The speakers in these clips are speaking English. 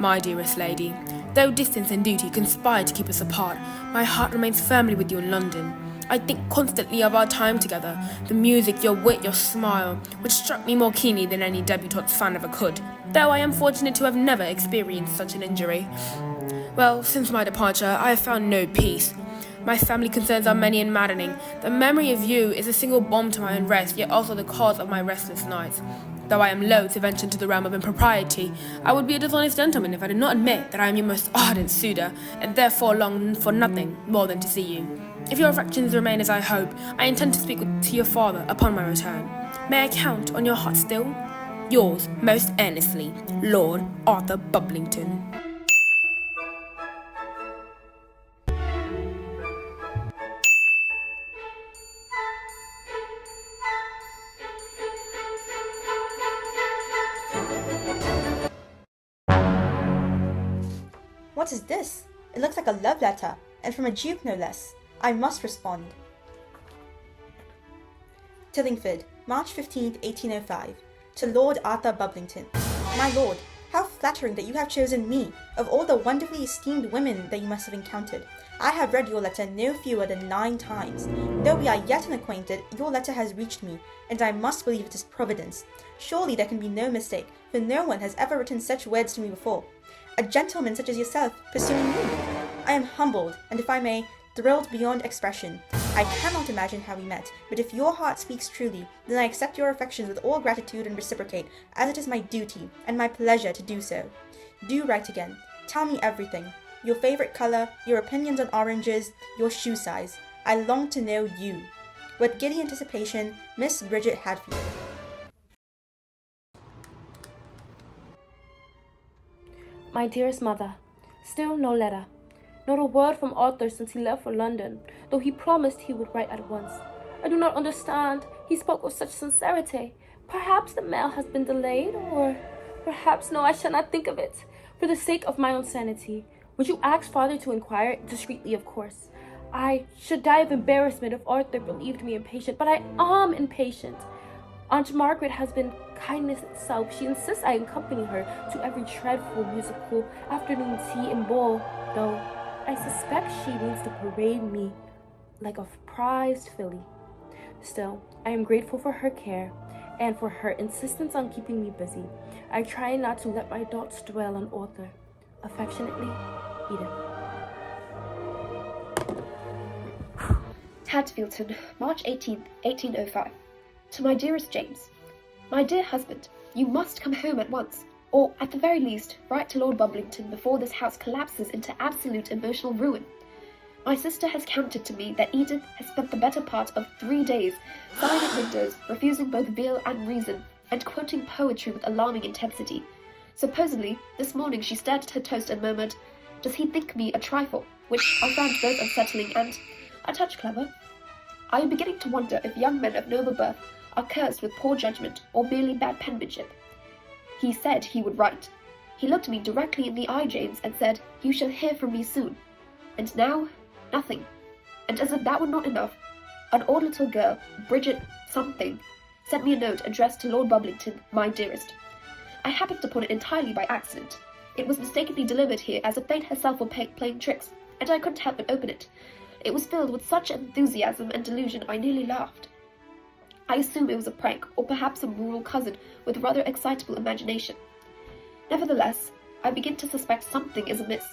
My dearest lady, though distance and duty conspire to keep us apart, my heart remains firmly with you in London. I think constantly of our time together, the music, your wit, your smile, which struck me more keenly than any debutante's fan ever could, though I am fortunate to have never experienced such an injury. Well, since my departure, I have found no peace. My family concerns are many and maddening. The memory of you is a single balm to my unrest, yet also the cause of my restless nights. Though I am loath to venture into the realm of impropriety, I would be a dishonest gentleman if I did not admit that I am your most ardent suitor, and therefore long for nothing more than to see you. If your affections remain as I hope, I intend to speak to your father upon my return. May I count on your heart still? Yours most earnestly, Lord Arthur Bublington. What is this? It looks like a love letter, and from a duke no less. I must respond. Tillingford, March 15th, 1805. To Lord Arthur Bublington. My lord, how flattering that you have chosen me, of all the wonderfully esteemed women that you must have encountered. I have read your letter no fewer than 9 times. Though we are yet unacquainted, your letter has reached me, and I must believe it is Providence. Surely there can be no mistake, for no one has ever written such words to me before. A gentleman such as yourself pursuing me. I am humbled, and if I may, thrilled beyond expression. I cannot imagine how we met, but if your heart speaks truly, then I accept your affections with all gratitude and reciprocate, as it is my duty and my pleasure to do so. Do write again. Tell me everything. Your favorite color, your opinions on oranges, your shoe size. I long to know you. With giddy anticipation, Miss Bridget Hadfield. My dearest mother, still no letter. Not a word from Arthur since he left for London, though he promised he would write at once. I do not understand. He spoke with such sincerity. Perhaps the mail has been delayed, or perhaps no, I shall not think of it. For the sake of my own sanity, would you ask father to inquire, discreetly of course? I should die of embarrassment if Arthur believed me impatient, but I am impatient. Aunt Margaret has been kindness itself. She insists I accompany her to every dreadful musical afternoon tea and ball, though I suspect she means to parade me like a prized filly. Still, I am grateful for her care and for her insistence on keeping me busy. I try not to let my thoughts dwell on Arthur. Affectionately, Edith. Hadfieldton, March 18th, 1805. To my dearest James. My dear husband, you must come home at once, or at the very least, write to Lord Bublington before this house collapses into absolute emotional ruin. My sister has counted to me that Edith has spent the better part of 3 days sighing at windows, refusing both veal and reason, and quoting poetry with alarming intensity. Supposedly, this morning she stared at her toast and murmured, "Does he think me a trifle?" which I found both unsettling and a touch clever. I am beginning to wonder if young men of noble birth are cursed with poor judgment or merely bad penmanship. He said he would write. He looked me directly in the eye, James, and said, "You shall hear from me soon." And now, nothing. And as if that were not enough, an odd little girl, Bridget something, sent me a note addressed to Lord Bublington, my dearest. I happened upon it entirely by accident. It was mistakenly delivered here as if fate herself were playing tricks, and I couldn't help but open it. It was filled with such enthusiasm and delusion I nearly laughed. I assume it was a prank, or perhaps a rural cousin with rather excitable imagination. Nevertheless, I begin to suspect something is amiss.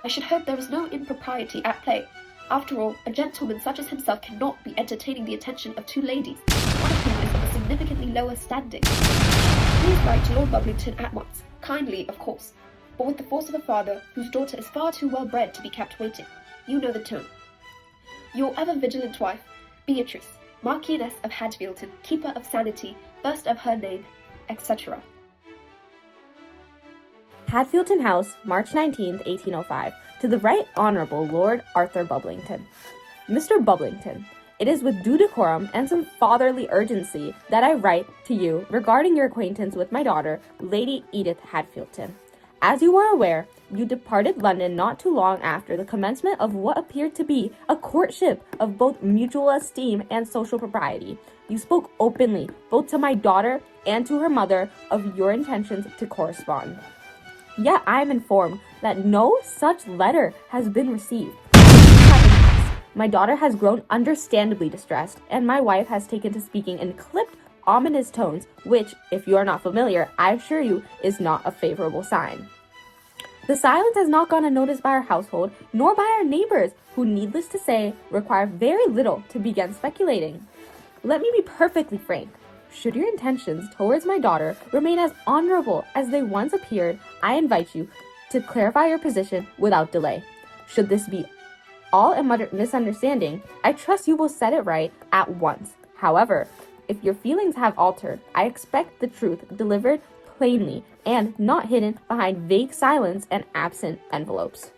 I should hope there is no impropriety at play. After all, a gentleman such as himself cannot be entertaining the attention of 2 ladies, one of whom is of a significantly lower standing. Please write to Lord Bublington at once, kindly, of course, but with the force of a father whose daughter is far too well bred to be kept waiting. You know the tone. Your ever vigilant wife, Beatrice, Marchioness of Hadfieldton, Keeper of Sanity, first of her name, etc. Hadfieldton House, March 19th, 1805. To the Right Honourable Lord Arthur Bublington. Mr. Bublington, it is with due decorum and some fatherly urgency that I write to you regarding your acquaintance with my daughter, Lady Edith Hadfieldton. As you are aware, you departed London not too long after the commencement of what appeared to be a courtship of both mutual esteem and social propriety. You spoke openly, both to my daughter and to her mother, of your intentions to correspond. Yet I am informed that no such letter has been received. My daughter has grown understandably distressed, and my wife has taken to speaking in clipped, ominous tones, which, if you are not familiar, I assure you is not a favorable sign. The silence has not gone unnoticed by our household, nor by our neighbors, who, needless to say, require very little to begin speculating. Let me be perfectly frank. Should your intentions towards my daughter remain as honorable as they once appeared, I invite you to clarify your position without delay. Should this be all a misunderstanding, I trust you will set it right at once. However, if your feelings have altered, I expect the truth delivered plainly and not hidden behind vague silence and absent envelopes.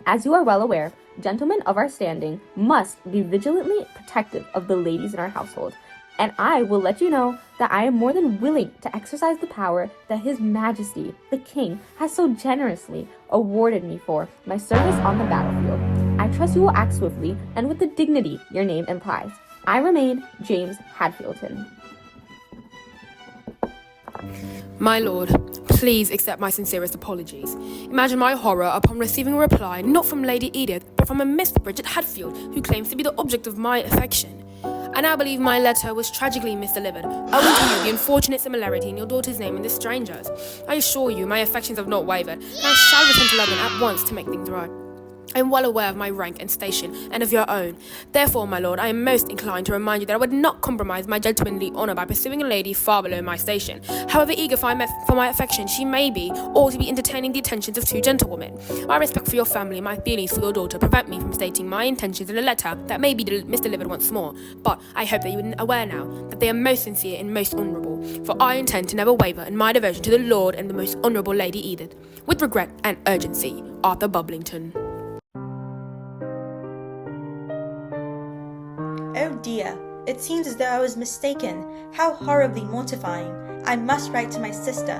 As you are well aware, gentlemen of our standing must be vigilantly protective of the ladies in our household, and I will let you know that I am more than willing to exercise the power that His Majesty, the King, has so generously awarded me for my service on the battlefield. I trust you will act swiftly and with the dignity your name implies. I remain James Hadfieldton. My lord, please accept my sincerest apologies. Imagine my horror upon receiving a reply not from Lady Edith, but from a Miss Bridget Hadfield, who claims to be the object of my affection. I now believe my letter was tragically misdelivered, owing to you the unfortunate similarity in your daughter's name and this stranger's. I assure you my affections have not wavered, and I shall return to London at once to make things right. I am well aware of my rank and station, and of your own. Therefore, my lord, I am most inclined to remind you that I would not compromise my gentlemanly honour by pursuing a lady far below my station. However eager for my affection she may be, or to be entertaining the attentions of two gentlewomen. My respect for your family and my feelings for your daughter prevent me from stating my intentions in a letter that may be misdelivered once more. But I hope that you are aware now that they are most sincere and most honourable, for I intend to never waver in my devotion to the Lord and the most honourable Lady Edith. With regret and urgency, Arthur Bublington. Oh dear, it seems as though I was mistaken. How horribly mortifying. I must write to my sister.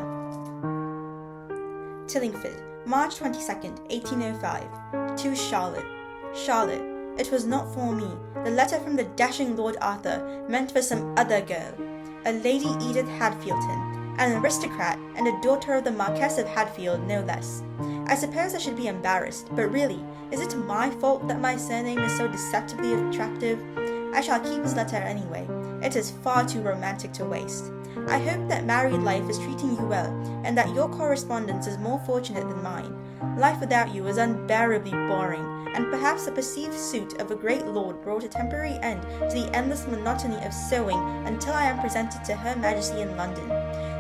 Tillingford, March 22nd, 1805. To Charlotte. Charlotte, it was not for me. The letter from the dashing Lord Arthur meant for some other girl. A Lady Edith Hadfieldton, an aristocrat and a daughter of the Marquess of Hadfield, no less. I suppose I should be embarrassed, but really, is it my fault that my surname is so deceptively attractive? I shall keep his letter anyway. It is far too romantic to waste. I hope that married life is treating you well, and that your correspondence is more fortunate than mine. Life without you is unbearably boring, and perhaps the perceived suit of a great lord brought a temporary end to the endless monotony of sewing until I am presented to Her Majesty in London.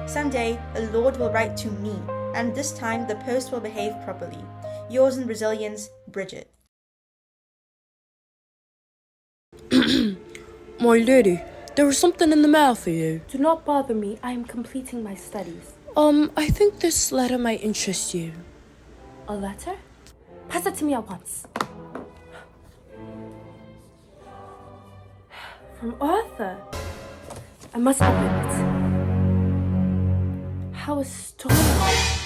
Some day a lord will write to me, and this time the post will behave properly. Yours in Brazilians, Bridget. My lady, there is something in the mail for you. Do not bother me. I am completing my studies. I think this letter might interest you. A letter? Pass it to me at once. From Arthur. I must open it. How astonished.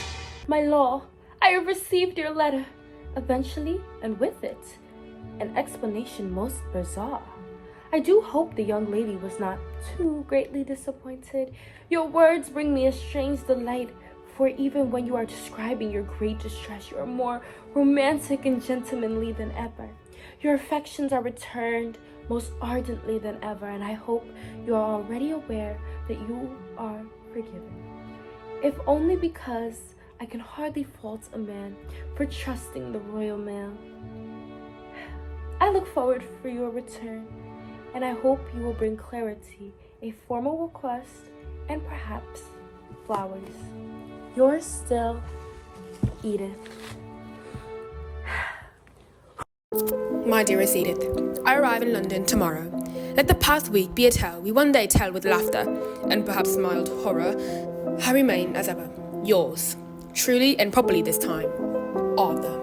My lord, I have received your letter. Eventually, and with it, an explanation most bizarre. I do hope the young lady was not too greatly disappointed. Your words bring me a strange delight, for even when you are describing your great distress, you are more romantic and gentlemanly than ever. Your affections are returned most ardently than ever, and I hope you are already aware that you are forgiven. If only because I can hardly fault a man for trusting the royal mail. I look forward for your return, and I hope you will bring clarity, a formal request, and perhaps flowers. Yours still, Edith. My dearest Edith, I arrive in London tomorrow. Let the past week be a tale we one day tell with laughter, and perhaps mild horror. I remain, as ever, yours, truly and properly this time, Arthur.